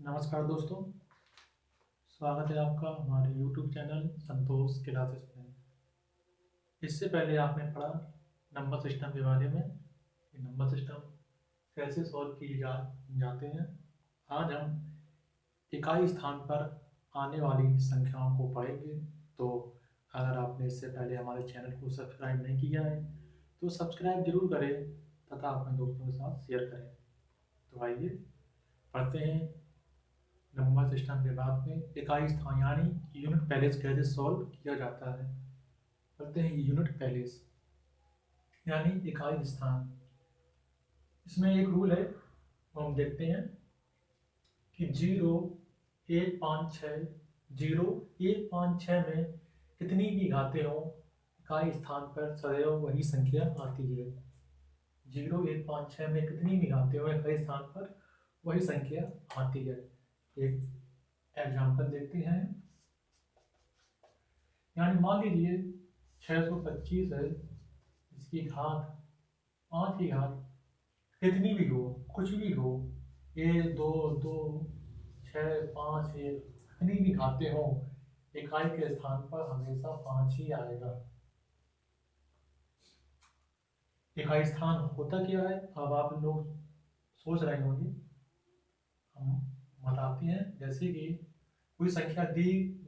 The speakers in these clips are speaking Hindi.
नमस्कार दोस्तों, स्वागत है आपका हमारे YouTube चैनल संतोष क्लासेस में। इससे पहले आपने पढ़ा नंबर सिस्टम के बारे में कि नंबर सिस्टम कैसे सॉल्व किए जाते हैं। आज हम इकाई स्थान पर आने वाली संख्याओं को पढ़ेंगे। तो अगर आपने इससे पहले हमारे चैनल को सब्सक्राइब नहीं किया है तो सब्सक्राइब जरूर करें तथा अपने दोस्तों के साथ शेयर करें। तो आइए पढ़ते हैं नंबर सिस्टम के बाद में इकाई स्थान यानी यूनिट पैलेस कैसे सॉल्व किया जाता है। करते हैं यूनिट पैलेस यानी इकाई स्थान। इसमें एक रूल है, वो हम देखते हैं कि 0, 1, 5, 6 में कितनी भी घातें हों, इकाई स्थान पर सदैव वही संख्या आती है। 0, 1, 5, 6 में कितनी भी घातें हों, इकाई स्थान पर वही संख्या आती है। एक एग्जाम्पल देखते हैं। यानी मान लीजिए 625 है, इसकी घात 5 की घात कितनी भी हो, कुछ भी हो, 1, 2, 2, 6, 5, 1 कितनी भी घातें हों, इकाई के स्थान पर हमेशा 5 ही आएगा। इकाई स्थान होता क्या है, अब आप लोग सोच रहे होंगे, हम बताते हैं। जैसे कि कोई संख्या दी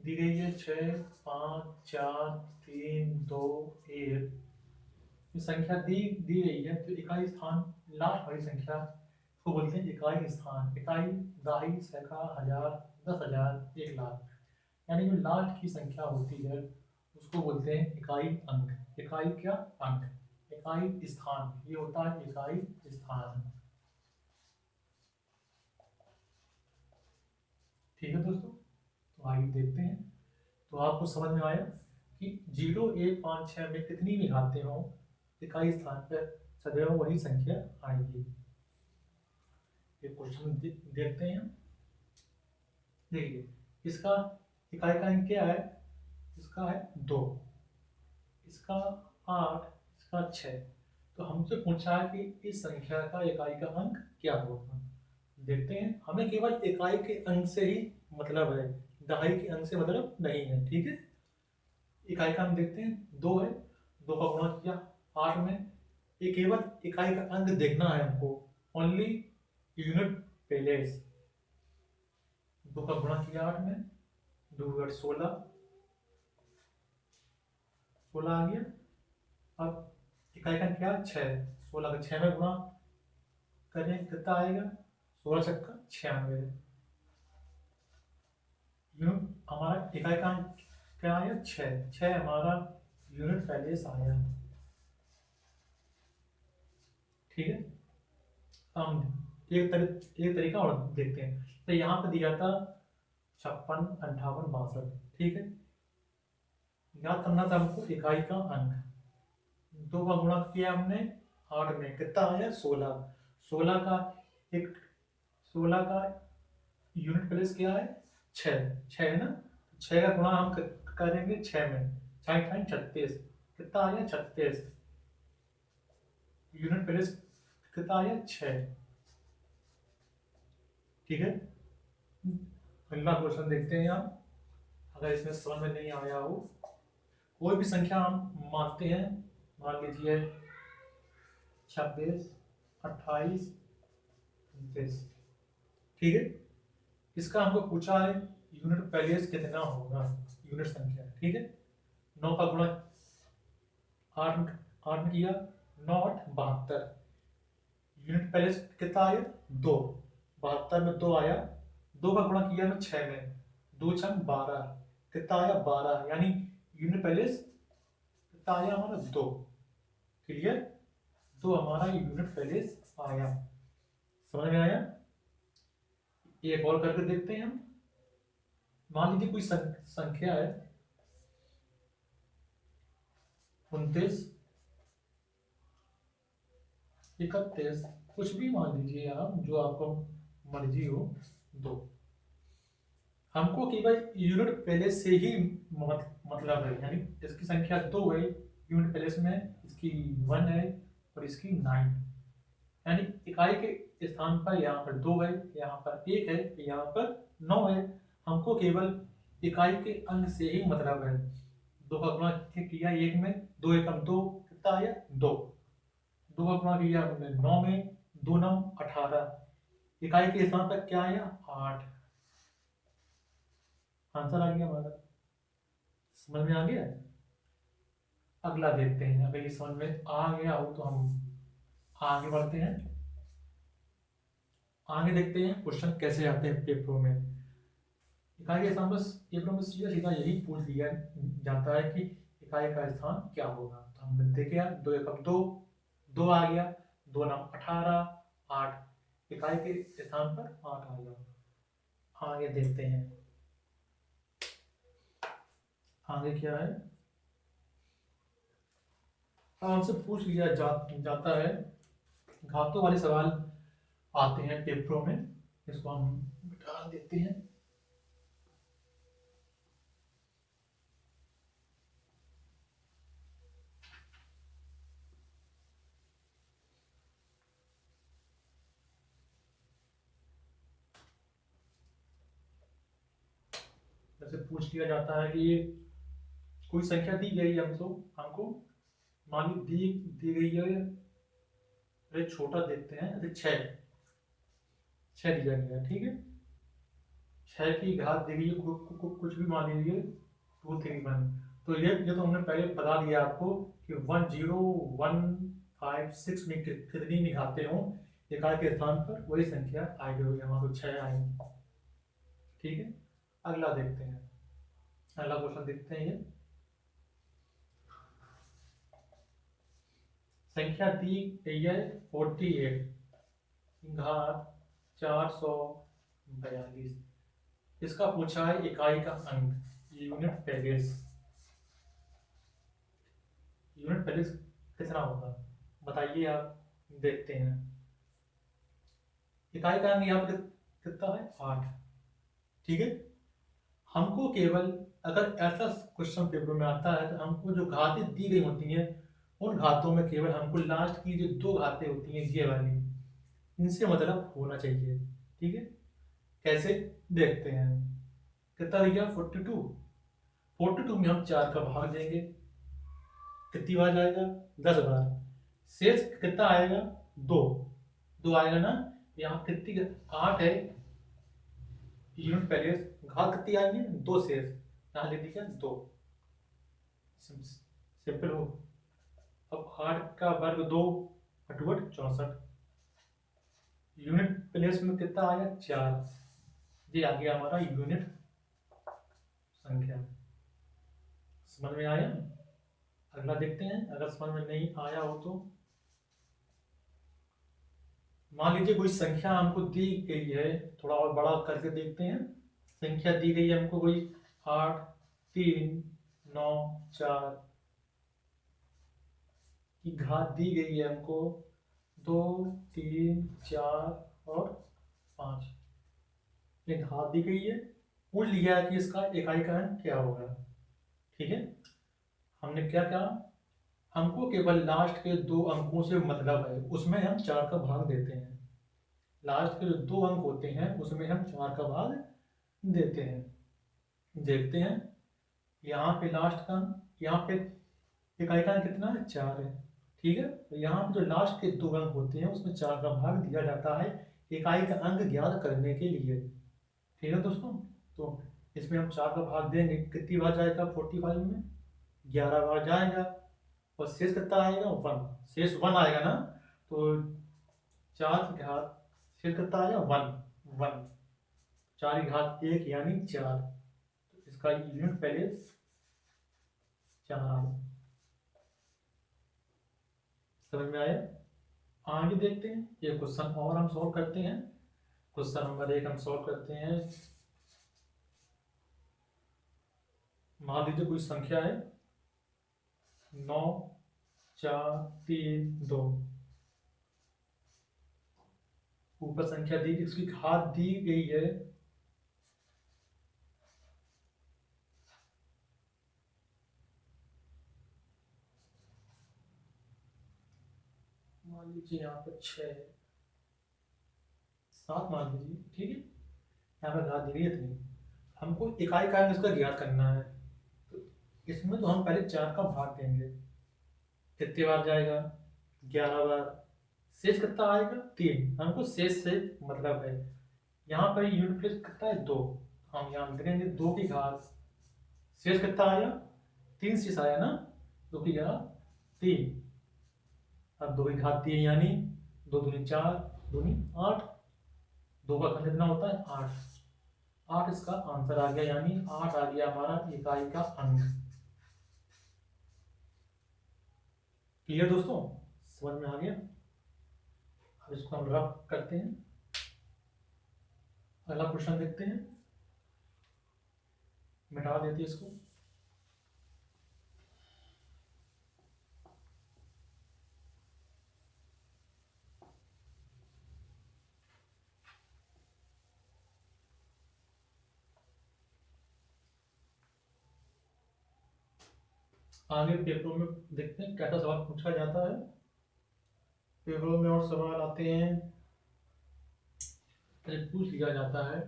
गई है 6, 5, 4, 3, 2, 1। ये संख्या दी गई है तो इकाई स्थान लास्ट वाली संख्या को बोलते हैं इकाई स्थान। इकाई दहाई, सैकड़ा, हजार, 10,000, 1,00,000 यानी जो लास्ट की संख्या होती है उसको बोलते हैं इकाई अंक। इकाई क्या अंक, इकाई स्थान, ये होता है इकाई स्थान। ठीक है दोस्तों, तो आइए देखते हैं। तो आपको समझ में आया कि 0, 1, 5, 6 में कितनी भी घातें हों, इकाई स्थान पर सदैव वही संख्या आएगी। ये क्वेश्चन देखते हैं। देखिए, इसका इकाई का अंक क्या है, इसका है 2, इसका 8, इसका 6। तो हमसे पूछा है कि इस संख्या का इकाई का अंक क्या होगा। देखते हैं, हमें केवल इकाई के अंक से ही मतलब है, दहाई के अंक से मतलब नहीं है। ठीक है, इकाई का अंक देखते हैं, 2 है, 2 का गुणा किया 8 में। ये केवल इकाई का अंक देखना है हमको, ओनली यूनिट प्लेस। 2 का गुणा किया 8 में, 2 × 16, 16 आ गया। अब इकाई का क्या 6, 16 का 6 में गुणा करें कितना आएगा, 16 छक्का 96। यूनिट हमारा इकाई का अंक क्या आया 6, 6 हमारा यूनिट पैलेस आया। ठीक है, हम एक तरीका और देखते हैं। तो यहाँ पे दिया था 56, 58, 62। ठीक है, याद करना था हमको इकाई का अंक। 2 का गुणा किया हमने 8 में, कितना आया 16। 16 का एक 16 का यूनिट प्लेस क्या है 6, 6 है ना। 6 का गुणा हम करेंगे 6 में, 6 × 36, कितना आया 36। यूनिट प्लेस कितना आया 6। ठीक है, अगला क्वेश्चन देखते हैं। आप अगर इसमें समझ में नहीं आया हो, कोई भी संख्या हम मानते हैं, मान लीजिए 26, 28, 29। ठीक है, इसका हमको पूछा है यूनिट पैलेस कितना होगा, यूनिट संख्या। ठीक है, 9 का गुणा 8 में किया, 9, 8, 72। यूनिट पैलेस कितना आया 2, 72 में 2 आया। 2 का गुणा किया मैं 6 में, 2 × 12, कितना आया 12। यानी यूनिट पैलेस कितना आया हमारा 2। क्लियर, 2 हमारा यूनिट पैलेस आया। समझ में आया। एक और करके देखते हैं हम। मान लीजिए कोई संख्या है 29, 31, कुछ भी मान लीजिए आप, जो आपको मर्जी हो। 2, हमको केवल यूनिट प्लेस से ही मतलब है, यानी इसकी संख्या 2 है यूनिट प्लेस में, इसकी 1 है और इसकी 9। यानी इकाई के स्थान पर यहाँ पर 2 है, यहाँ पर 1 है, यहाँ पर 9 है। हमको केवल इकाई के अंक से ही मतलब है। 2 का गुणा किया 1 में, 2 एकम 2, कितना आया 2। 2 का गुणा किया हमने 9 में, 2 9 18। इकाई के स्थान पर क्या आया 8। आंसर आ गया हमारा। समझ में आ गया। अगला देखते हैं, अगर ये समझ में आ गया हो तो हम आगे बढ़ते हैं। आगे देखते हैं क्वेश्चन कैसे आते हैं पेपरों में। इकाई के स्थान पर पेपरों में सीधा सीधा यही पूछ लिया जाता है कि इकाई का स्थान क्या होगा। तो हम देखे 2 एकम 2, 2 आ गया, 2 9 18, 8। इकाई के स्थान पर 8 आ गया। आगे देखते हैं आगे क्या है। हमसे पूछ लिया जाता है, घातों वाले सवाल आते हैं पेपरों में। इसको हम मिटा देते हैं। जैसे पूछ लिया जाता है कि कोई संख्या दी गई है हमको मान ली दी गई है। अरे छोटा देखते हैं, अरे 6 दिया गया है, ठीक है। 6 की घात दी गई है, कुछ भी मान लीजिए 2 3 1। तो ये तो हमने पहले बता दिया आपको कि 1 0 1 5 6 में कितनी निघाते हो इकाई के स्थान पर, वही संख्या आएगी, हमारे 6 आएगी, ठीक है। अगला देखते हैं, अगला क्वेश्चन देखते हैं। ये संख्या दी गई है 48 घात 442। इसका पूछा है इकाई का अंक, यूनिट पैलेस। यूनिट पैलेस कितना होगा बताइए आप। देखते हैं इकाई का अंक यहाँ पर कितना है 8, ठीक है। हमको केवल अगर ऐसा क्वेश्चन पेपर में आता है तो हमको जो घातें दी गई होती हैं उन घातों में केवल हमको लास्ट की जो 2 घातें होती हैं ये वाली, इनसे मतलब होना चाहिए, ठीक है। कैसे देखते हैं। कितना दिया 42। 42 में हम 4 का भाग देंगे, कितनी बार जाएगा 10 बार। शेष कितना आएगा 2, 2 आएगा ना। यहाँ कितनी 8 है यूनिट पैलेस, घात कितनी आएंगे 2 शेष, यहाँ लिख दिया 2, सिंपल हो। अब 8 का वर्ग 2 बटुवट 64। यूनिट प्लेस में कितना आया 4, ये आ गया हमारा यूनिट संख्या। समझ में आया। अगला देखते हैं, अगर समझ में नहीं आया हो तो मान लीजिए कोई संख्या हमको दी गई है, थोड़ा और बड़ा करके देखते हैं। संख्या दी गई है हमको कोई 8 3 9 4 की घात दी गई है हमको 2 3 4 और 5। ये घात दी गई है, पूछ लिया है कि इसका इकाई का अंक क्या होगा, ठीक है। हमने क्या कहा, हमको केवल लास्ट के 2 अंकों से मतलब है, उसमें हम 4 का भाग देते हैं। लास्ट के जो 2 अंक होते हैं उसमें हम 4 का भाग देते हैं। देखते हैं यहाँ पे लास्ट का, यहाँ पे इकाई का अंक कितना है 4 है, ठीक है। तो यहाँ पे जो लास्ट के 2 अंक होते हैं उसमें 4 का भाग दिया जाता है इकाई का अंक ज्ञात करने के लिए, ठीक है दोस्तों। तो इसमें हम 4 का भाग देंगे, कितनी बार जाएगा 45 में 11 बार जाएगा, और शेष कितना आएगा 1, शेष 1 आएगा ना। तो 4 की घात शेष कितना आएगा 1 1, 4 की घात 1 यानी 4। तो इसका यूनिट पहले 4 आएगा। समझ में आया। आगे देखते हैं, ये क्वेश्चन और हम सॉल्व करते हैं। क्वेश्चन नंबर 1 हम सॉल्व करते हैं। मान लीजिए कोई संख्या है 9 4 3 2, ऊपर संख्या दी, इसकी घात दी गई है मान लीजिए लीजिए यहाँ पर 6 7 मान लीजिए, ठीक है। यहाँ पर घात दी गई है इतनी, हमको इकाई का इसका ज्ञात करना है। तो इसमें तो हम पहले 4 का भाग देंगे, कितनी बार जाएगा, 11 बार। शेष कितना आएगा, 3। हमको शेष से मतलब है, यहाँ पर यूनिट प्लेस कितना है, 2। हम यहाँ लिखेंगे 2 की घात, शेष कितना आया, 3 शेष आया ना, 2 की घात 3। अब 2 की घात 3 यानी 2 दूनी 4, दूनी 8, 2 का घन कितना होता है, 8। 8 इसका आंसर आ गया, यानी 8 आ गया हमारा इकाई का अंक। क्लियर दोस्तों, समझ में आ गया। अब इसको हम रफ करते हैं, अगला क्वेश्चन देखते हैं। मिटा देते हैं इसको। आगे पेपरों में देखते हैं कैसा सवाल पूछा जाता है। पेपरों में और सवाल आते हैं, पूछ लिया जाता है,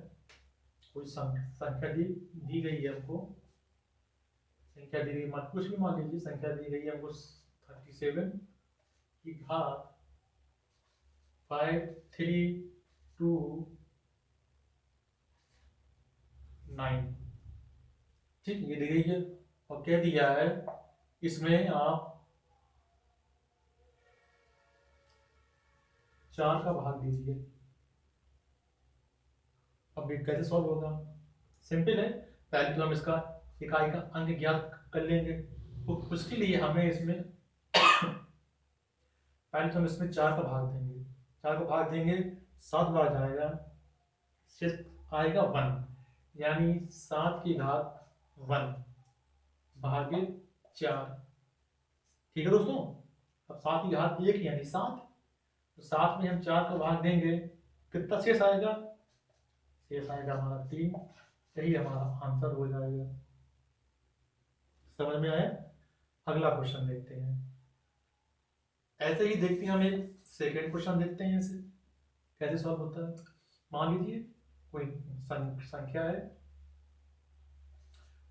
कोई संख्या दी गई है हमको, संख्या दी गई, कुछ भी मान लीजिए, संख्या दी गई है हमको 37 की घात 5 3 2 9, ठीक, ये दी गई है। और कह दिया है इसमें आप 4 का भाग दीजिए। अब ये कैसे सॉल्व होगा, सिंपल है। पहले तो हम इसका इकाई का अंक ज्ञात कर लेंगे, तो उसके लिए हमें इसमें पहले तो हम इसमें 4 का भाग देंगे, 4 का भाग देंगे, 7 बार जाएगा, शेष आएगा 1, यानी 7 की घात 1 भागे 4, ठीक है दोस्तों। अब 7 की घात 1 यानी 7, तो 7 में हम 4 का भाग देंगे, कितना शेष आएगा, शेष आएगा हमारा 3, यही हमारा आंसर हो जाएगा। समझ में आया। अगला क्वेश्चन देखते हैं। ऐसे ही देखते हैं, हम एक सेकेंड क्वेश्चन देखते हैं, इसे कैसे सॉल्व होता है। मान लीजिए कोई संख्या है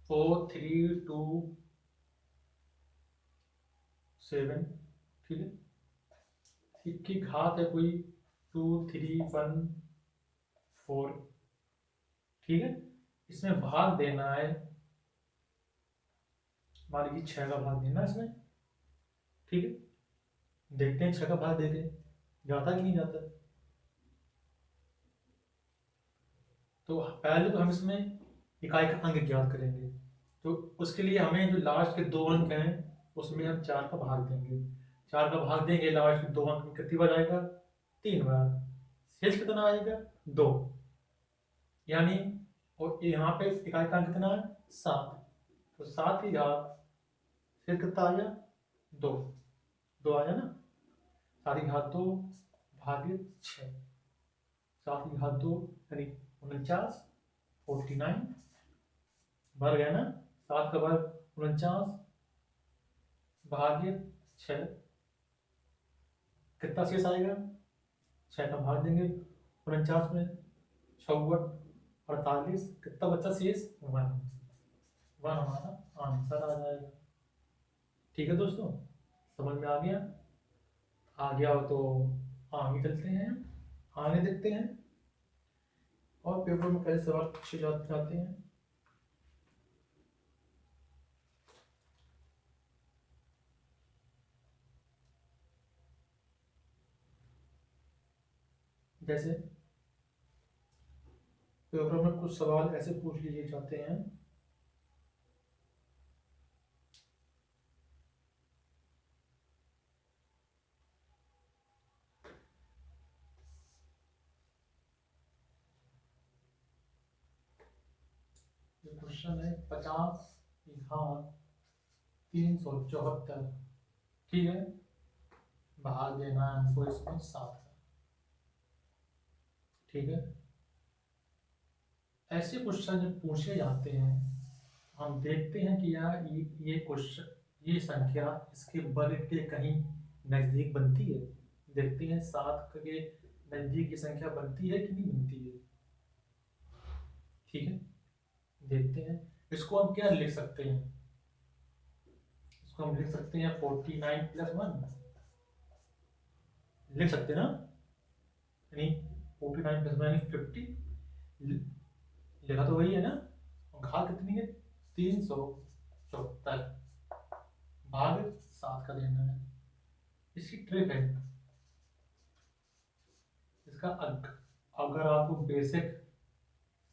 4 3 2 7, ठीक है, इसकी घात है कोई 2 3 1 4, ठीक है। इसमें भाग देना है, मान लीजिए 6 का भाग देना है इसमें, ठीक है। देखते हैं 6 का भाग देके जाता कि नहीं जाता। तो पहले तो हम इसमें इकाई का अंक ज्ञात करेंगे, तो उसके लिए हमें जो लास्ट के 2 अंक हैं उसमें हम 4 का भाग देंगे। 4 का भाग देंगे, लास्ट के 2 अंक में कितनी बार आएगा, 3 बार, शेष कितना आएगा, 2, यानी, और यहाँ पे इकाई का अंक कितना है, 7, तो 7 की घात फिर कितना आया, 2 आया ना, 7 की घात 2 भागे 6, 7 की घात 2 यानी 49, 49 भर गया ना, 7 का वर्ग 49 भाग्य 6, कितना शेष आएगा, 6 का भाग देंगे 49 में, 64 48, कितना बचा शेष, 1 हमारा आंसर आ जाएगा। ठीक है दोस्तों, समझ में आ गया। आ गया हो तो आगे चलते हैं, आगे देखते हैं और पेपर में कैसे सवाल पूछे जाते हैं। जैसे पेपर में कुछ सवाल ऐसे पूछ लिए जाते हैं, क्वेश्चन है 50 की घात 374, ठीक है, भाग देना है हमको इसमें 7 का, ठीक है। ऐसे क्वेश्चन जब पूछे जाते हैं हम देखते हैं कि यार ये क्वेश्चन, ये संख्या इसके वर्ग के कहीं नजदीक बनती है। देखते हैं 7 के नजदीक की संख्या बनती है कि नहीं बनती है। ठीक है, देखते हैं। इसको हम क्या लिख सकते हैं, इसको हम लिख सकते हैं 49 + 1 लिख सकते हैं ना, यानी 49 + 1 यानी 50। लिखा तो वही है ना, और घात कितनी है 374 भाग 7 का देना है। इसकी ट्रिक है, इसका अगर आपको बेसिक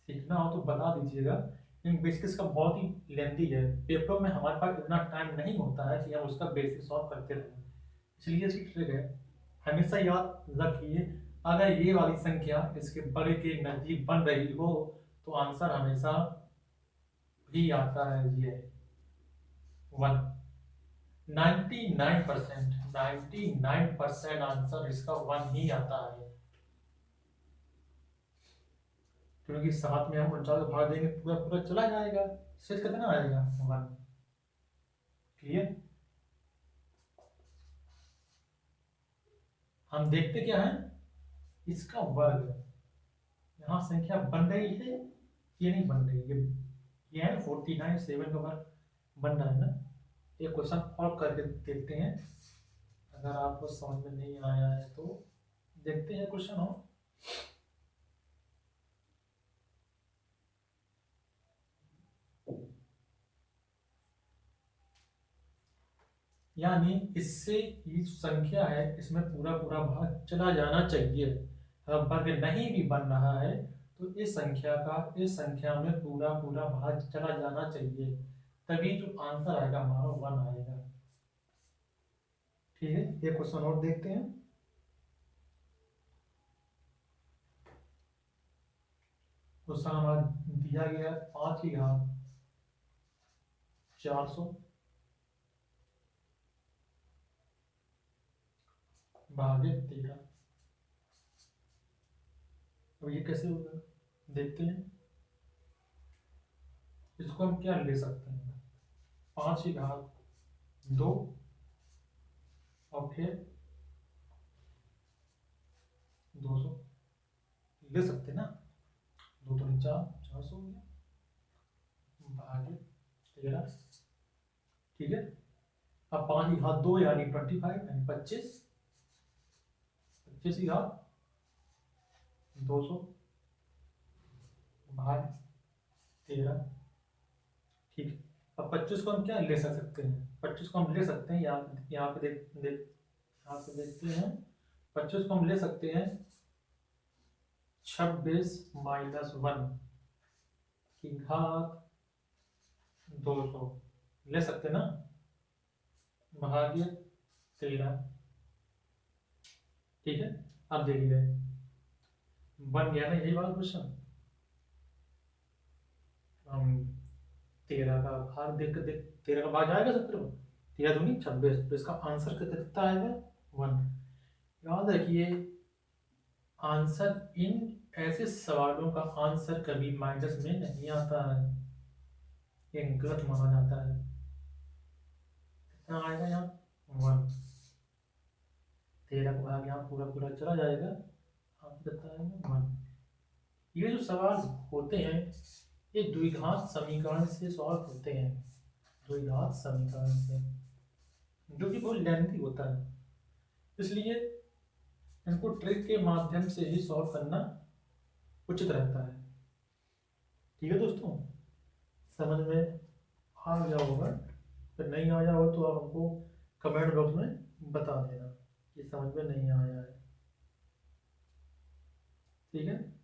सीखना हो तो बता दीजिएगा, लेकिन बेसिक इसका बहुत ही लेंथी है, पेपर में हमारे पास इतना टाइम नहीं होता है कि हम उसका बेसिक सॉल्व करते रहें। इसलिए इसकी ट्रिक है, हमेशा याद रखिए, अगर ये वाली संख्या इसके बड़े के नजदीक बन रही हो तो आंसर हमेशा भी आता है ये 1। 99% आंसर इसका 1 ही आता है, क्योंकि 7 में हम 49 भाग देंगे पूरा पूरा चला जाएगा, शेष कितना आएगा 1। क्लियर। हम देखते क्या है, इसका वर्ग, यहाँ संख्या बन रही है ये नहीं बन रही है, ये है 49 7 का वर्ग बन रहा है ना। ये क्वेश्चन और करके देखते हैं, अगर आपको समझ में नहीं आया है तो देखते हैं क्वेश्चन हो। यानी इससे ये संख्या है इसमें पूरा पूरा भाग चला जाना चाहिए, अगर वर्ग नहीं भी बन रहा है तो इस संख्या में पूरा पूरा भाग चला जाना चाहिए, तभी जो आंसर आएगा हमारा 1 आएगा। ठीक है, ये क्वेश्चन और देखते हैं। क्वेश्चन हमारा दिया गया 5/400 भागे 13। अब ये कैसे होगा देखते हैं। इसको हम क्या ले सकते हैं, 5/2 और फिर 200 ले सकते हैं ना, 2 तो 400 हो गया भागे 13। ठीक है, अब 5/2 यानी 25 यानी 25 200 भाग 13। ठीक है, अब 25 को हम क्या ले सकते हैं, 25 को हम ले सकते हैं, यहाँ पे यहाँ पे देखते हैं, 25 को हम ले सकते हैं 26 - 1 की घात 200 ले सकते हैं ना, भाग्य 13। ठीक है, अब देखिए बन गया ना यही वाला क्वेश्चन। हम 13 का भाग देख 13 का भाग आएगा 70 में, 13 दूनी 26, तो इसका आंसर कितना आएगा 1। याद रखिए, आंसर इन ऐसे सवालों का आंसर कभी माइनस में नहीं आता है, ये गलत माना जाता है। कितना आएगा यहाँ 1, 13 का भाग यहाँ पूरा पूरा चला जाएगा, आंसर कितना आएगा 1। ये जो सवाल होते हैं ये द्विघात समीकरण से सॉल्व होते हैं, द्विघात समीकरण से, जो कि बहुत लेंथी होता है, इसलिए इनको ट्रिक के माध्यम से ही सॉल्व करना उचित रहता है। ठीक है दोस्तों, समझ में आ गया होगा, अगर नहीं आया हो तो आप हमको कमेंट बॉक्स में बता देना कि समझ में नहीं आया है। ठीक है,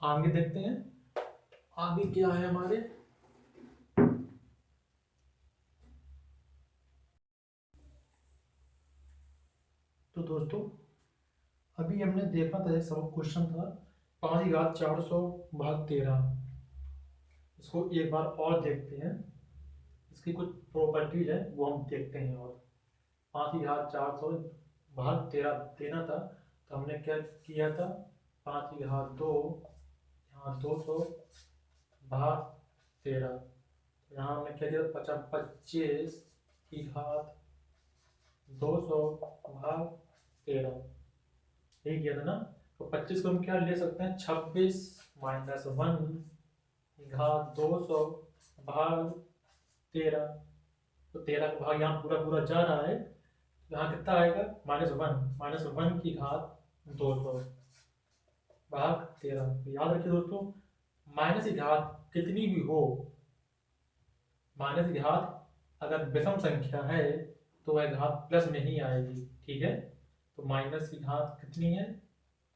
आगे देखते हैं, आगे क्या है हमारे। तो दोस्तों अभी हमने देखा था, एक सब क्वेश्चन था 5/400 भाग 13। इसको एक बार और देखते हैं, इसकी कुछ प्रॉपर्टीज है वो हम देखते हैं। और 5/400 भाग 13 देना था, तो हमने क्या किया था, 5/2 यहाँ 200 भाग 13, यहाँ हमने क्या दिया 25 की घात 200 भाग 13, यही किया था ना। तो 25 को हम क्या ले सकते हैं, 26 माइनस 1 घात 200 भाग 13। तो 13 का भाग यहाँ पूरा पूरा जा रहा है, यहाँ कितना आएगा, -1 की घात 200 भाग 13। तो याद रखिए दोस्तों, माइनस की घात कितनी भी हो, माइनस की घात अगर विषम संख्या है तो वह घात प्लस में ही आएगी, ठीक है। तो माइनस की घात कितनी है,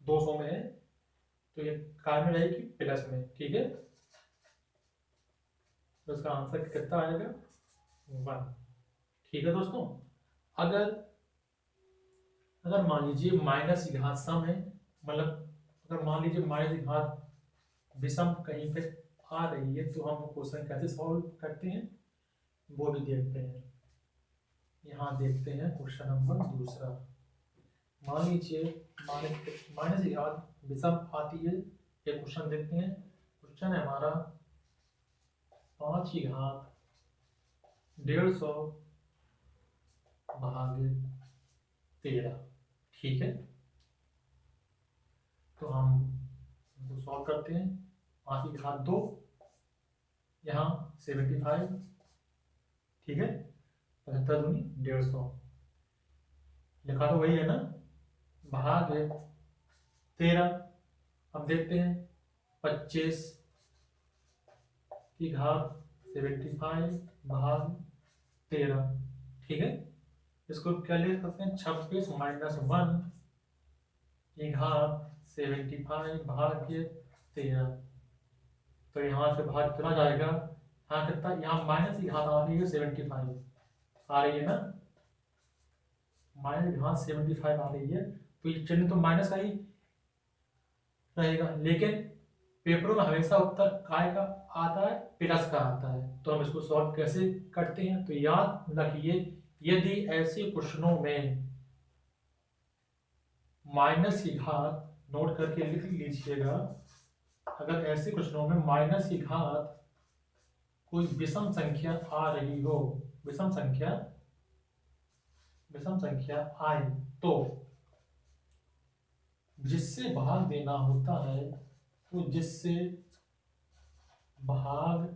200 में है, तो ये काय में रहेगी, प्लस में, ठीक है। तो इसका आंसर कितना आएगा, 1, ठीक है दोस्तों। अगर अगर मान लीजिए माइनस की घात सम है, मतलब अगर मान लीजिए माइनस की घात विषम कहीं पे आ रही है, तो हम क्वेश्चन कैसे सॉल्व करते हैं वो भी देखते हैं। यहाँ देखते हैं क्वेश्चन नंबर दूसरा। मान लीजिए माइनस की घात विषम आती है, ये क्वेश्चन देखते हैं। क्वेश्चन है हमारा 5 की घात 150 भाग 13, ठीक है। तो हम इसको सॉल्व करते हैं। 5 की घात 2, यहाँ 75, ठीक है। 75 दूनी 150, लिखा तो वही है ना, भाग 13। हम देखते हैं 25 की घात 75 भाग 13, ठीक है। इसको क्या ले सकते हैं, 26 माइनस 1 की घात 75 भाग 13। तो यहाँ से भाग कितना जाएगा, यहाँ कितना, यहाँ माइनस की घात आ रही है 75 आ रही है ना, माइनस की घात 75 आ रही है, तो ये चिन्ह तो माइनस का ही रहेगा। लेकिन पेपरों में हमेशा उत्तर काय का आता है, प्लस का आता है। तो हम इसको सॉल्व कैसे करते हैं, तो याद रखिए, यदि ऐसे क्वेश्चनों में माइनस की घात, नोट करके लिख लीजिएगा, अगर ऐसे क्वेश्चनों में माइनस की घात कोई विषम संख्या आ रही हो, विषम संख्या आए, तो जिससे भाग देना होता है, तो जिससे भाग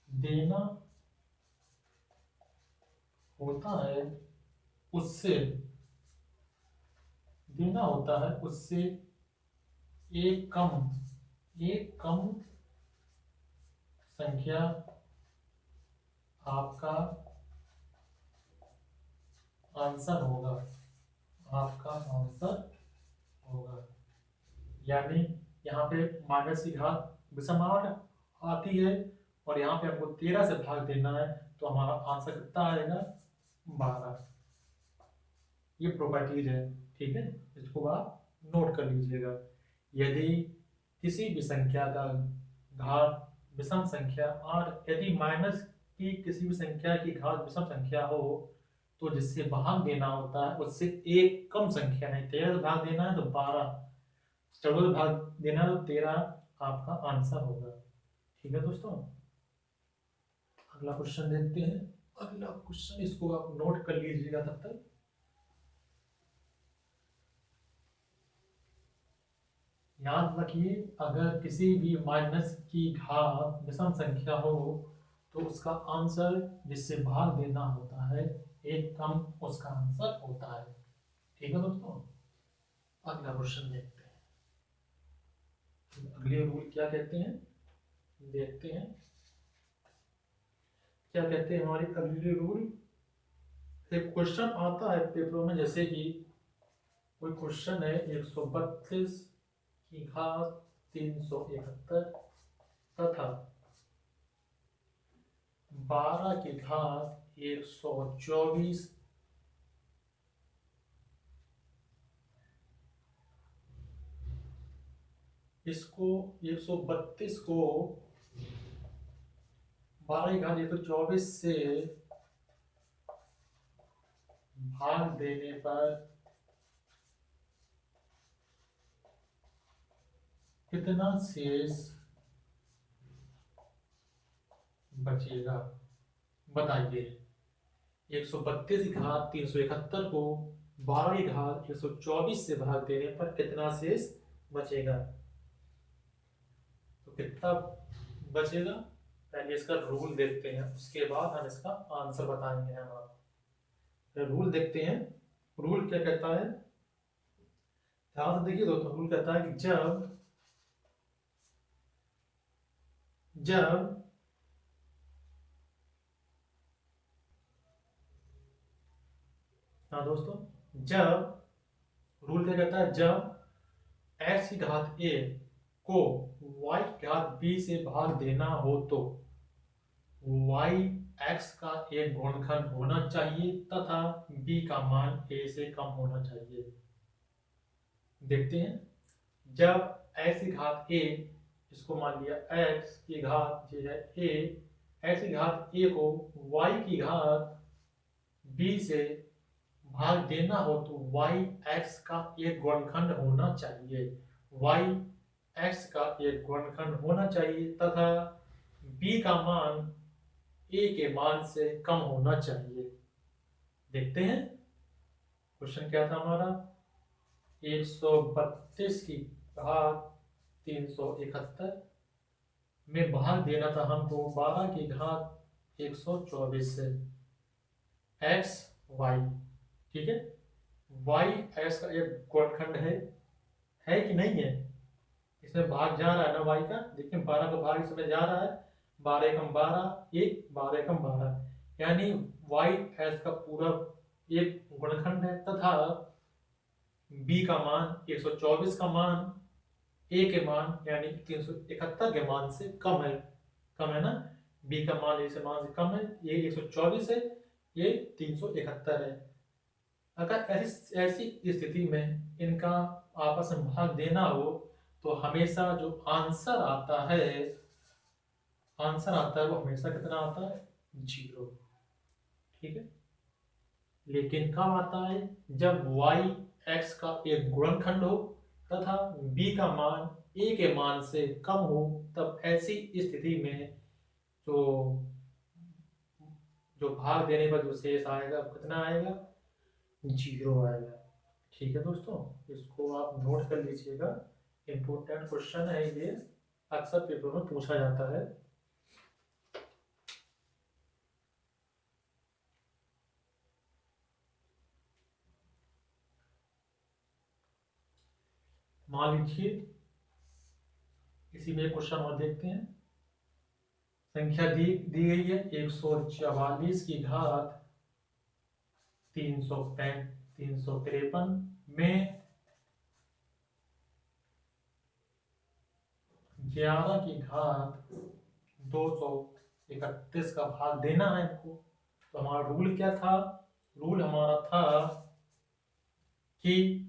देना होता है उससे देना होता है, उससे एक कम संख्या आपका आंसर होगा, आपका आंसर होगा। यानी यहाँ पे माइनस की घात विषम आती है, और यहाँ पे आपको 13 से भाग देना है, तो हमारा आंसर कितना आएगा, 12। ये प्रॉपर्टीज है, ठीक है, इसको आप नोट कर लीजिएगा। यदि किसी भी संख्या का घात विषम संख्या, और यदि माइनस की किसी भी संख्या की घात विषम संख्या हो, तो जिससे भाग देना होता है उससे एक कम संख्या नहीं, 13 से भाग देना है तो 12, 14 से भाग देना है तो 13 आपका आंसर होगा, ठीक है दोस्तों। अगला क्वेश्चन देखते हैं। अगला क्वेश्चन, इसको आप नोट कर लीजिएगा तब तक। याद रखिए, अगर किसी भी माइनस की घात विषम संख्या हो, तो उसका आंसर जिससे भाग देना होता है एक कम, उसका आंसर होता है, ठीक है दोस्तों। अगला क्वेश्चन देखते हैं। अगले रूल क्या कहते हैं, देखते हैं क्या कहते हैं हमारे अगले रूल। एक क्वेश्चन आता है पेपरों में, जैसे कि कोई क्वेश्चन है 132 की घात 371 तथा 12 की घात 124 इसको 132 को 12 की घात 124 से भाग देने पर कितना शेष बचेगा, बताइए। 132 की घात 371 को 12 की घात 124 से भाग देने पर कितना शेष बचेगा? तो कितना बचेगा, पहले इसका रूल देखते हैं, उसके बाद हम इसका आंसर बताएंगे। हम रूल देखते हैं। रूल क्या कहता है, ध्यान से देखिए दोस्तों। रूल कहता है कि जब जब हाँ दोस्तों, जब रूल क्या कहता है, जब x की घात a को y की घात b से भाग देना हो तो y x का एक गुणनखंड होना चाहिए तथा b का मान a से कम होना चाहिए। देखते हैं, जब x की घात a, इसको मान लिया x की घात जो है a, x की घात a को y की घात b से भाग देना हो तो y x का एक गुणनखंड होना चाहिए। y x का एक गुणनखंड होना चाहिए तथा b का मान a के मान से कम होना चाहिए। देखते हैं क्वेश्चन क्या था हमारा, 132 की घात 371 में भाग देना था हमको 12 की घात 124 से x y, ठीक है। y x का एक गुणनखंड है कि नहीं है? इसमें भाग जा रहा है ना y का, देखिए 12 का भाग इसमें जा रहा है, 12 एकम 12, 12 एकम 12, यानी y x का पूरा एक गुणनखंड है तथा b का मान 124 का मान a के मान यानी 371 के मान से कम है ना। b का मान a से मान से कम है, ये 124 है, ये 371 है। अगर ऐसी स्थिति में इनका आपस में भाग देना हो तो हमेशा जो आंसर आता है वो हमेशा कितना आता है, 0, ठीक है। लेकिन कब आता है, जब y x का एक गुणनखंड हो तथा b का मान a के मान से कम हो, तब ऐसी स्थिति में जो भाग देने पर जो शेष आएगा कितना आएगा, 0 आएगा। ठीक है दोस्तों, इसको आप नोट कर लीजिएगा, इंपोर्टेंट क्वेश्चन है ये, अक्सर पेपर में पूछा जाता है। मान लीजिए इसी में क्वेश्चन और देखते हैं। संख्या दी गई है 144 की घात 353 में 11 की घात 231 का भाग देना है इनको। तो हमारा रूल क्या था, रूल हमारा था कि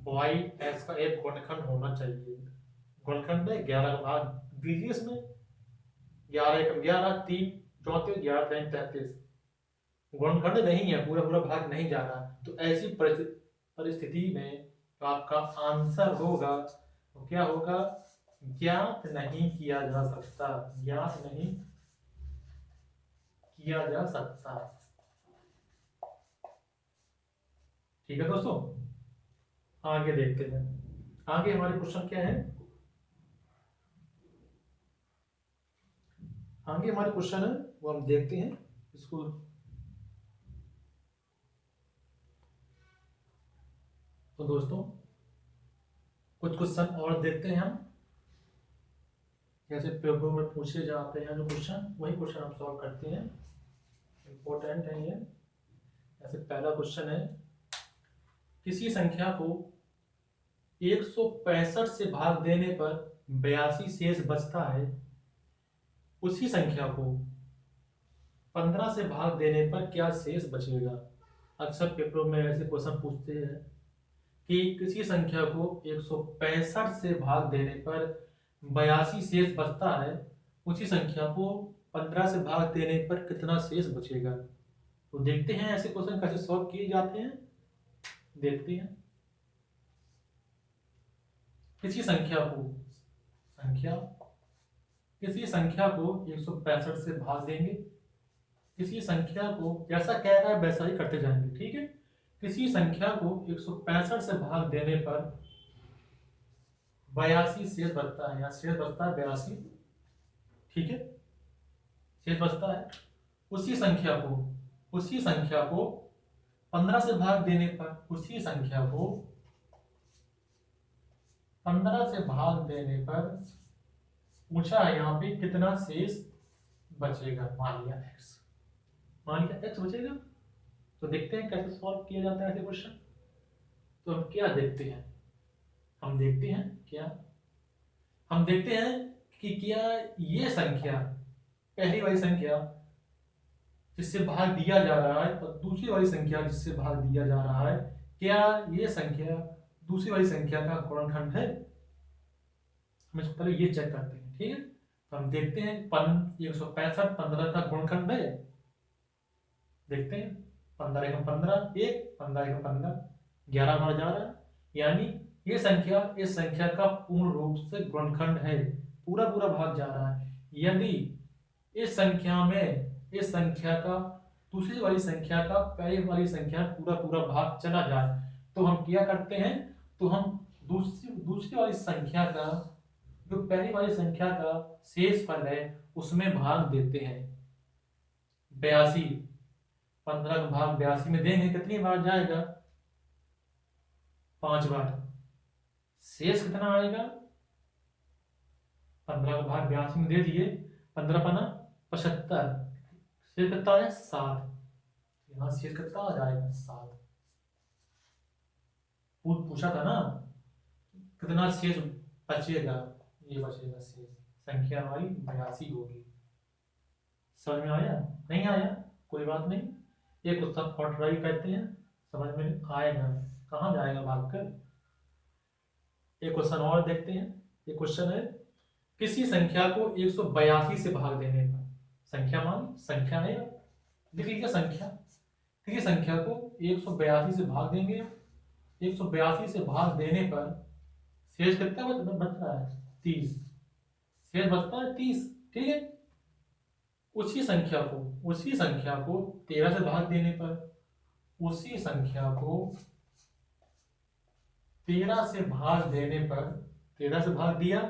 y x का एक गुणनखंड होना चाहिए। गुणनखंड में 11 का भाग दीजिए, इसमें 11 एकम 11, 3 34, 11 3 33, गुणनखंड नहीं है, पूरा पूरा भाग नहीं जा रहा। तो ऐसी परिस्थिति में तो आपका आंसर होगा, तो क्या होगा, ज्ञात नहीं किया जा सकता, ज्ञात नहीं किया जा सकता। ठीक है दोस्तों, आगे देखते हैं। आगे हमारे क्वेश्चन क्या है, आगे हमारे क्वेश्चन है वो हम देखते हैं इसको। तो दोस्तों कुछ क्वेश्चन और देखते हैं हम, जैसे पेपर में पूछे जाते हैं जो क्वेश्चन, वही क्वेश्चन हम सॉल्व करते हैं, इंपॉर्टेंट है ये। जैसे पहला क्वेश्चन है, किसी संख्या को 165 से भाग देने पर 82 शेष बचता है, उसी संख्या को 15 से भाग देने पर क्या शेष बचेगा। अक्सर पेपरों में ऐसे क्वेश्चन पूछते हैं कि किसी संख्या को 165 से भाग देने पर 82 शेष बचता है, उसी संख्या को 15 से भाग देने पर कितना शेष बचेगा। तो देखते हैं ऐसे क्वेश्चन कैसे सॉल्व किए जाते हैं, देखते हैं। किसी संख्या को 165 से भाग देंगे किसी संख्या को जैसा कह रहा है वैसा ही करते जाएंगे, ठीक है। किसी संख्या को 165 से भाग देने पर 82 शेष बचता है, या शेष बचता है 82, ठीक है, शेष बचता है। उसी संख्या को 15 से भाग देने पर, उसी संख्या को 15 से भाग देने पर पूछा है यहाँ पे कितना शेष बचेगा। मान लिया x बचेगा। तो देखते हैं कैसे सॉल्व किया जाता है ऐसे क्वेश्चन। तो हम क्या देखते हैं, हम देखते हैं कि क्या ये संख्या, पहली वाली संख्या जिससे भाग दिया जा रहा है और दूसरी वाली संख्या जिससे भाग दिया जा रहा है, क्या ये संख्या दूसरी वाली संख्या का गुणनखंड है। हम इसको पहले ये चेक करते हैं, ठीक है। तो हम देखते हैं 165 15 का गुणनखंड है। देखते हैं 15 एकम 15, 15 एकम 15, 11 बार जा रहा है, यानी ये संख्या इस संख्या का पूर्ण रूप से गुणनखंड है, पूरा पूरा भाग जा रहा है। यदि इस संख्या का दूसरी वाली संख्या का पहली वाली संख्या पूरा पूरा भाग चला जाए तो हम क्या करते हैं, तो हम दूसरी वाली संख्या का जो पहली वाली संख्या का शेष फल है उसमें भाग देते हैं। 82, 15 का भाग 82 में देंगे, कितनी बार जाएगा, 5 बार। शेष कितना आएगा, 15 का भाग 82 में दे दिए, 15 पना 75, शेष कितना है 7, यहाँ शेष कितना आ जाएगा 7। पूछा था ना कितना शेष बचेगा, ये बचेगा शेष, संख्या हमारी 82 होगी। समझ में आया, नहीं आया कोई बात नहीं, एक क्वेश्चन और ट्राई करते हैं, समझ में आएगा, कहाँ जाएगा भागकर। एक क्वेश्चन और देखते हैं। ये क्वेश्चन है, किसी संख्या को 182 से भाग देने पर, संख्या है, लिख लीजिए संख्या, किसी संख्या को 182 से भाग देंगे, 182 से भाग देने पर शेष कितना बच रहा है, 30, शेष बचता है 30, ठीक है। उसी संख्या को 13 से भाग देने पर, उसी संख्या को 13 से भाग देने पर, 13 से भाग दिया,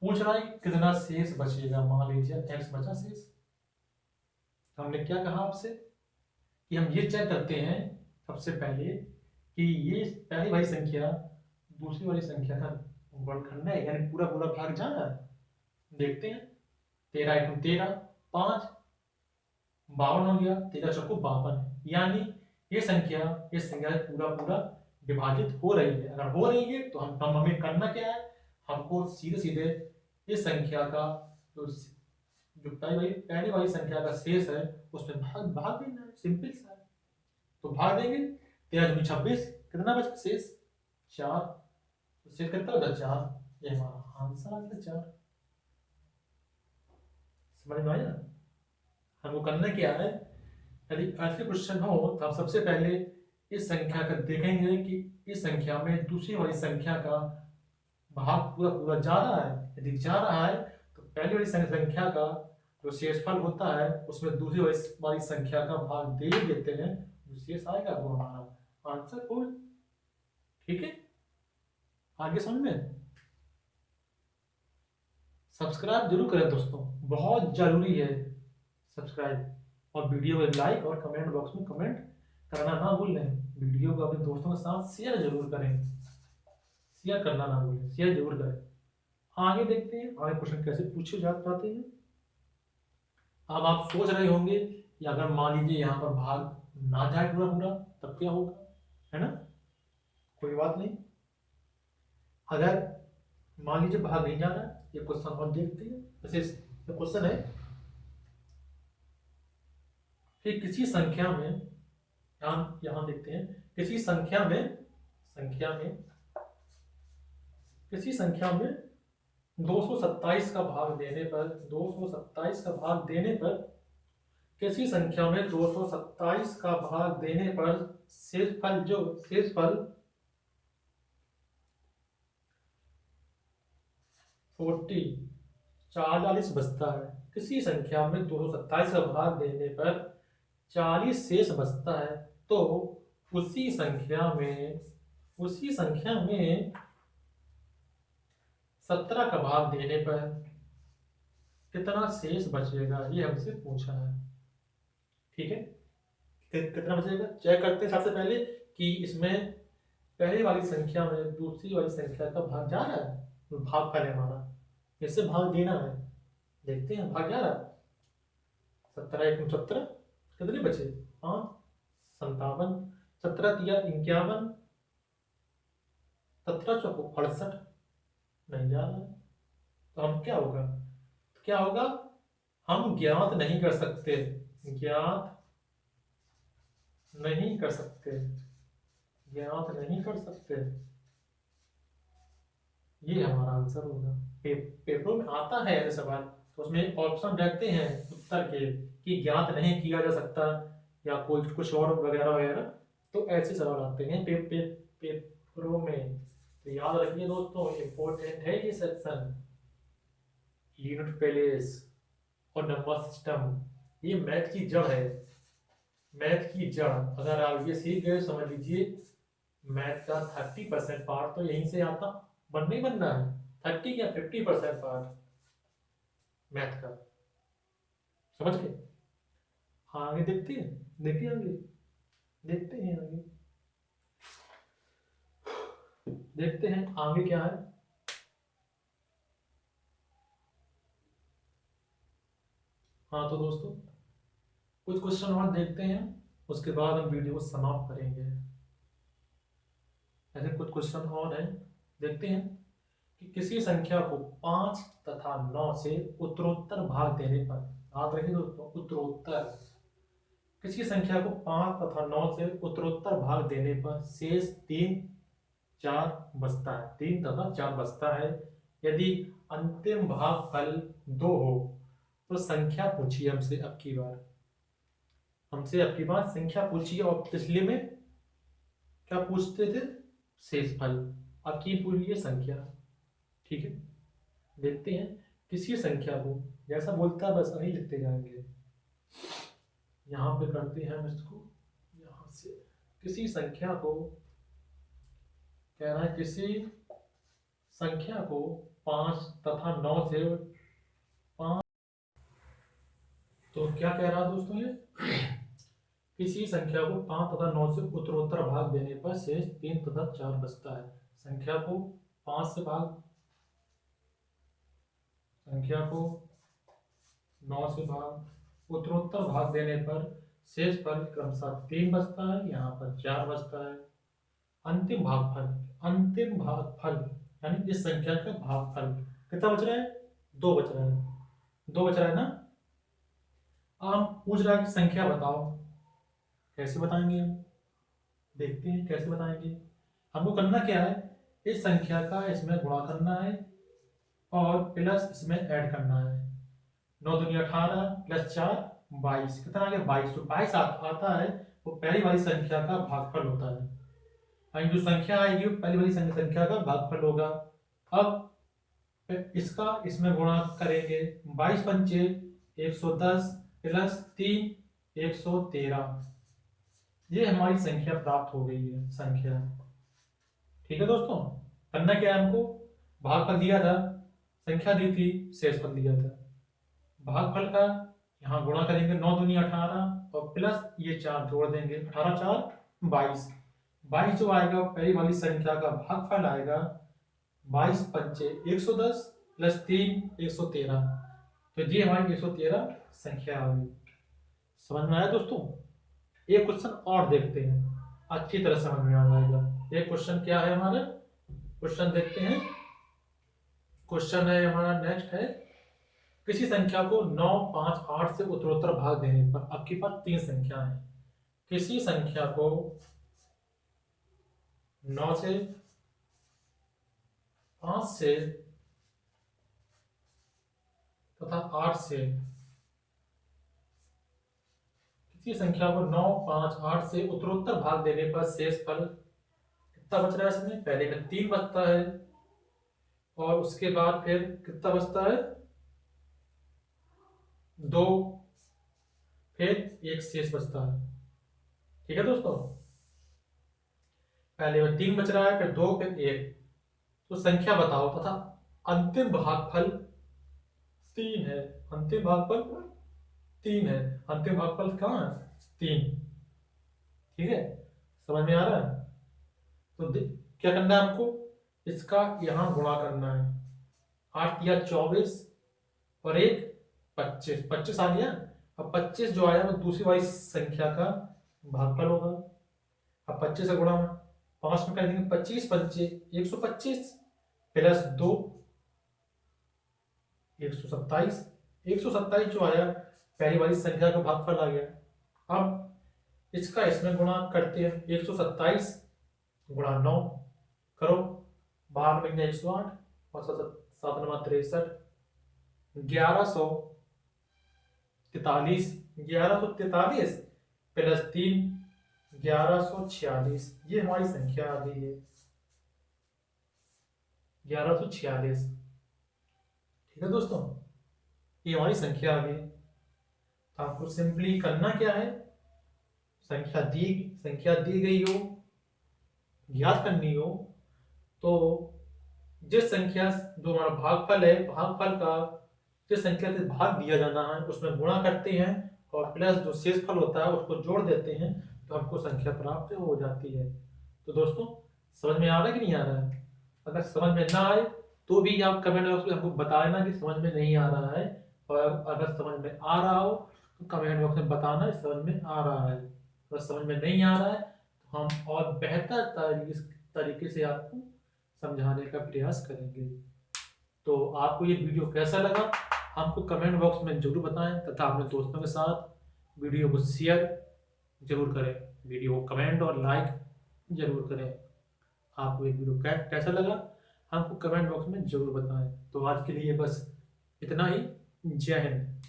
पूछ रहा है कितना शेष बचेगा। मान लीजिए x बचा शेष। हमने क्या कहा आपसे कि हम ये चेक करते हैं सबसे पहले कि ये पहली वाली संख्या दूसरी वाली संख्या का गुणनखंड है, यानी पूरा पूरा भाग जा रहा है। देखते हैं 13 एकम 13, 5, 52 हो गया, 13 चौको 52, यानी ये संख्या इस संख्या से पूरा पूरा विभाजित हो रही है। अगर हो रही है तो हम हमें करना क्या है, हमको सीधे सीधे इस संख्या का जो पहली वाली संख्या का शेष है उसमें भाग देना है, सिंपल सा है। तो भाग देंगे, 13 दूनी 26, कितना बचा शेष 4, तो शेष कितना होगा 4, ये हमारा आंसर आ गया 4। समझ में आया। हमको करना क्या है, यदि ऐसे क्वेश्चन हो तो हम सबसे पहले इस संख्या का देखेंगे कि इस संख्या में दूसरी वाली संख्या का भाग पूरा पूरा जा रहा है। यदि जा रहा है तो पहली वाली संख्या का जो शेषफल होता है उसमें दूसरी वाली संख्या का भाग दे देते हैं, जो शेष आएगा वो हमारा आंसर हो। ठीक है, आगे समझ में। सब्सक्राइब जरूर करें दोस्तों, बहुत जरूरी है सब्सक्राइब, और वीडियो को लाइक और कमेंट बॉक्स में कमेंट करना ना भूलें। वीडियो को अपने दोस्तों के साथ शेयर जरूर करें, शेयर करना ना भूलें, शेयर जरूर करें। आगे देखते हैं आगे क्वेश्चन कैसे पूछे जाते हैं। अब आप सोच रहे होंगे कि अगर मान लीजिए यहाँ पर भाग ना जाए पूरा पूरा तब क्या होगा, है ना। कोई बात नहीं, अगर मान लीजिए भाग नहीं जा रहा है, ये क्वेश्चन और देखते हैं। जैसे क्वेश्चन है कि किसी संख्या में, यहां देखते हैं, किसी संख्या में 227 का भाग देने पर, 227 का भाग देने पर, किसी संख्या में 227 का भाग देने पर शेषफल 44 बचता है। किसी संख्या में 227 का भाग देने पर 40 शेष बचता है, तो उसी संख्या में 17 का भाग देने पर कितना शेष बचेगा, ये हमसे पूछा है। ठीक है, कितना बचेगा चेक करते हैं। सबसे पहले कि इसमें पहली वाली संख्या में दूसरी वाली संख्या का भाग जा रहा है, भाग का हमारा इससे भाग देना है। देखते हैं भाग जा रहा है। 17 एक 17, कितने बचे 5, 57, 17 तिया 51, 17 चौको 68, नहीं जा रहा है। तो हम क्या होगा, हम ज्ञात नहीं कर सकते, ये हमारा आंसर होगा। पेपरों में आता है ऐसे सवाल, तो उसमें ऑप्शन रहते हैं उत्तर के कि ज्ञात नहीं किया जा सकता या कोई कुछ और वगैरह वगैरह, तो ऐसे सवाल आते हैं पेपरों में। तो याद रखिए दोस्तों, इम्पोर्टेंट है ये सेक्शन। यूनिट प्लेस और नंबर सिस्टम, ये मैथ की जड़ है। अगर आप ये सीख गए, समझ लीजिए मैथ का 30% पार्ट तो यहीं से आता, नहीं बनना है 30 या 50% पार्ट मैथ का, समझ गए। हाँ आगे देखते हैं, देखते हैं आगे क्या है। हाँ तो दोस्तों कुछ क्वेश्चन और देखते हैं, उसके बाद हम वीडियो को समाप्त करेंगे। ऐसे कुछ क्वेश्चन और हैं, देखते हैं कि किसी संख्या को 5 तथा 9 से उत्तरोत्तर भाग देने पर, याद रखिए दोस्तों उत्तरोत्तर, किसी संख्या को 5 तथा 9 से उत्तरोत्तर भाग देने पर शेष 3 तथा 4 बचता है। यदि अंतिम भागफल 2 हो तो संख्या पूछिए हमसे अब की बार संख्या पूछिए। और पिछले में क्या पूछते थे, शेषफल, अब की पूछिए संख्या। ठीक है, देखते हैं किसी संख्या को, जैसा बोलता है बस वही लिखते जाएंगे। यहां पे करते हैं हम इसको, यहां से किसी संख्या को कह रहा है, किसी संख्या को 5 तथा 9 से 5, तो क्या कह रहा है दोस्तों ये, किसी संख्या को 5 तथा 9 से उत्तरोत्तर भाग देने पर शेष 3 तथा 4 बचता है। संख्या को 9 से उत्तरोत्तर भाग देने पर शेष फल क्रमशः 3 बचता है, यहाँ पर 4 बचता है। अंतिम भागफल यानी इस संख्या का भागफल कितना बच रहा है, 2 बच रहा है ना। अब पूछ रहा है कि संख्या बताओ, कैसे बताएंगे हम, देखते हैं कैसे बताएंगे। हमको करना क्या है, इस संख्या का इसमें गुणा करना है और प्लस इसमें ऐड करना है। 9 दूनी 18 प्लस 4 22, कितना आ गया 22। जो 22 आता है वो पहली वाली संख्या का भागफल होता है, यानी जो संख्या आएगी वो पहली वाली संख्या का भागफल होगा। अब इसका इसमें गुणा करेंगे, 22 पंचे 110 प्लस 3 113, ये हमारी संख्या प्राप्त हो गई है संख्या। ठीक है दोस्तों, करना क्या है, हमको भागफल दिया था, संख्या दी थी, शेषफल दिया था। भागफल का यहाँ गुणा करेंगे, 9 दूनी 18 और प्लस ये 4 जोड़ देंगे, 18 4 22। 22 जो आएगा पहली वाली संख्या का भागफल आएगा, 22 पंचे 110 प्लस 3 113, तो ये हमारी 113 संख्या आ गई। समझ में आया दोस्तों। एक क्वेश्चन और देखते हैं, अच्छी तरह समझ में आ जाएगा। एक क्वेश्चन क्या है हमारा, क्वेश्चन देखते हैं। क्वेश्चन है हमारा नेक्स्ट है, किसी संख्या को 9 5 8 से उत्तरोत्तर भाग देने पर, आपके पास 3 संख्या है, किसी संख्या को 9 से 5 से तथा 8 से, किसी संख्या को 9 5 8 से उत्तरोत्तर भाग देने पर शेषफल कितना बच रहा है, इसमें पहले में 3 बचता है और उसके बाद फिर कितना बचता है 2, फिर 1 शेष बचता है। ठीक है दोस्तों, पहले में 3 बच रहा है, फिर 2, फिर 1। तो संख्या बताओ तथा अंतिम भागफल 3 है। अंतिम भागफल 3 है। अंतिम भागफल कहाँ है? 3। ठीक है, समझ में आ रहा है? तो क्या करना है हमको? इसका यहाँ गुणा करना है। 8 या 24 और 1 25, 25 आ गया। अब 25 जो आया वो दूसरी वाली संख्या का भागफल होगा। अब 25 से गुणा 5 में कर देंगे, 25 पंचे 125 प्लस 2 127। 127 जो आया पहली वाली संख्या का भागफल आ गया। अब इसका इसमें गुणा करते हैं। 127 गुणा 9 करो, 12 में 108 और 7 9 63, 1143। 1143 प्लस 3 1146। ये हमारी संख्या आ गई है 1146। ठीक है दोस्तों, ये हमारी संख्या आ गई। तो आपको सिंपली करना क्या है? संख्या दी गई हो, ज्ञात करनी हो, तो जिस संख्या जो हमारा भागफल है, भागफल का जिस संख्या से भाग दिया जाना है उसमें गुणा करते हैं और प्लस जो शेषफल होता है उसको जोड़ देते हैं, तो हमको संख्या प्राप्त हो जाती है। तो दोस्तों, समझ में आ रहा है कि नहीं आ रहा है? अगर समझ में ना आए तो भी आप कमेंट बॉक्स में हमको बता देना कि समझ में नहीं आ रहा है, और अगर समझ में आ रहा हो तो कमेंट बॉक्स में बताना समझ में आ रहा है। अगर समझ में नहीं आ रहा है तो हम और बेहतर तरीके से आपको समझाने का प्रयास करेंगे। तो आपको ये वीडियो कैसा लगा हमको कमेंट बॉक्स में जरूर बताएं, तथा अपने दोस्तों के साथ वीडियो को शेयर जरूर करें, वीडियो को कमेंट और लाइक जरूर करें। आपको ये वीडियो कैसा लगा हमको कमेंट बॉक्स में जरूर बताएं। तो आज के लिए बस इतना ही। जय हिंद।